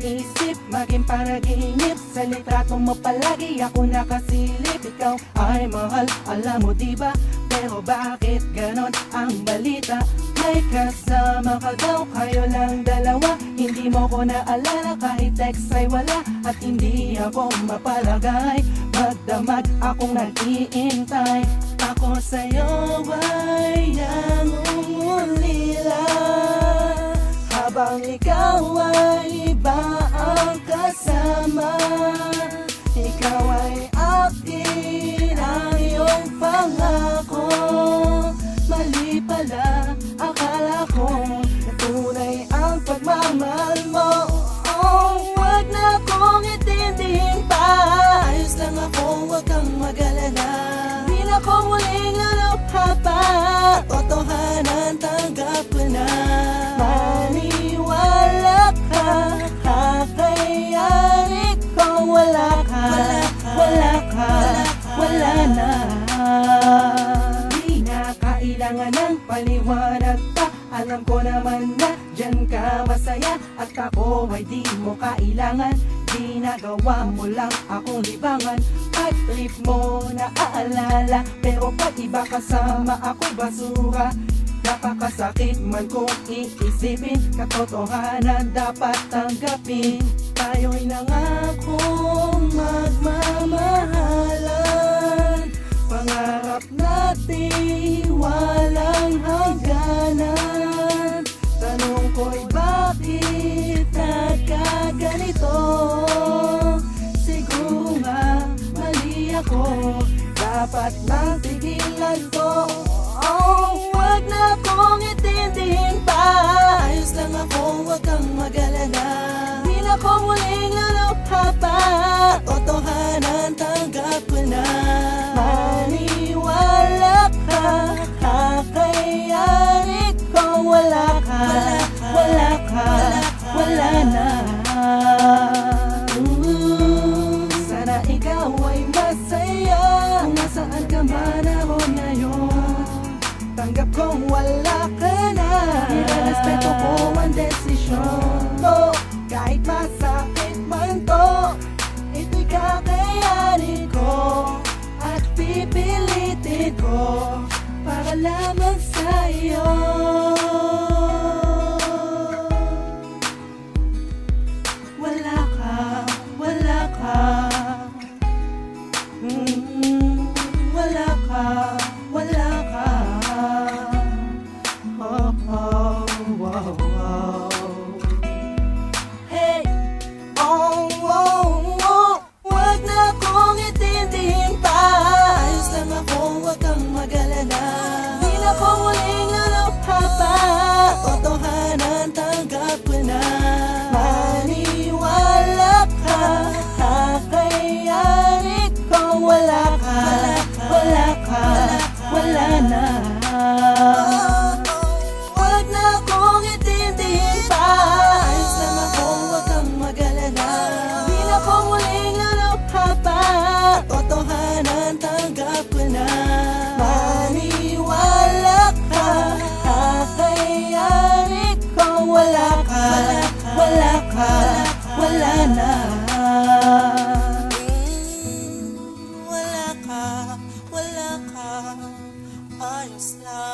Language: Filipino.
isip, maging panaginip. Sa litrato mo palagi ako nakasilip. Ikaw ay mahal, alam mo diba? Pero bakit ganon ang balita? May kasama ka daw, kayo lang dalawa. Hindi mo ko naalala, kahit text ay wala. At hindi ako mapalagay, magdamag akong nag-iintay. Ako sa'yo ay nangungulila, habang ikaw ay iba ang kasama. Ikaw ay akin, ang iyong pangako. Mali pala, akala ko na tunay ang pagmamahal mo. Oh, wag na akong itindihin pa. Ayos lang ako, wag kang mag-alala. Di na ko muling lulukha pa. Totohanan, tanggap ko na. Maniwala ka, kakayanin ko. Wala ka, wala ka, wala na. Di na kailangan ng paliwanag pa. Alam ko naman na dyan ka masaya, at ako ay di mo kailangan. Ginagawa mo lang akong libangan, at trip mo na aalala. Pero pag iba kasama ako'y basura. Napakasakit man kung iisipin, katotohanan dapat tanggapin. Tayo'y nangakong magmamahalan, pangarap natin walang hangganan. Tanong ko'y bakit nagkaganito? Siguro nga mali ako, dapat nang tigilan ko. Oh, wag na akong itindihin pa. Ayos lang ako, wag kang mag-alala. Di na ko muling lulukha pa. Totohanan, tanggap ko na. Maniwala ka, kakayanin ko. Wala ka, wala ka, wala na. Sana ikaw ay masaya, kung nasaan ka man ako ngayon. Tanggap kong wala ka na, irerespeto ko ang desisyon mo. Kahit masakit man to, ito'y kakayanin ko, at pipilitin ko para lamang sa iyo. Wala ka, wala ka, wala ka, wala ka. Oh, oh, oh, oh. Hey, oh, oh, oh. Wag na akong itindihin pa. Ayos lang ako, wag kang mag-alala. Di na ko muling lulukha pa. Totohanan, tanggap ko na. Maniwala ka, kakayanin ko. Wala ka, wala ka, wala na. Wag na akong itindihin pa. Ayos lang ako, wag kang mag-alala. Di na ko muling lulukha pa. Totohanan, tanggap ko na. Maniwala ka, kakayanin ko. Wala ka, wala ka, wala na. Wala ka, ayos lang.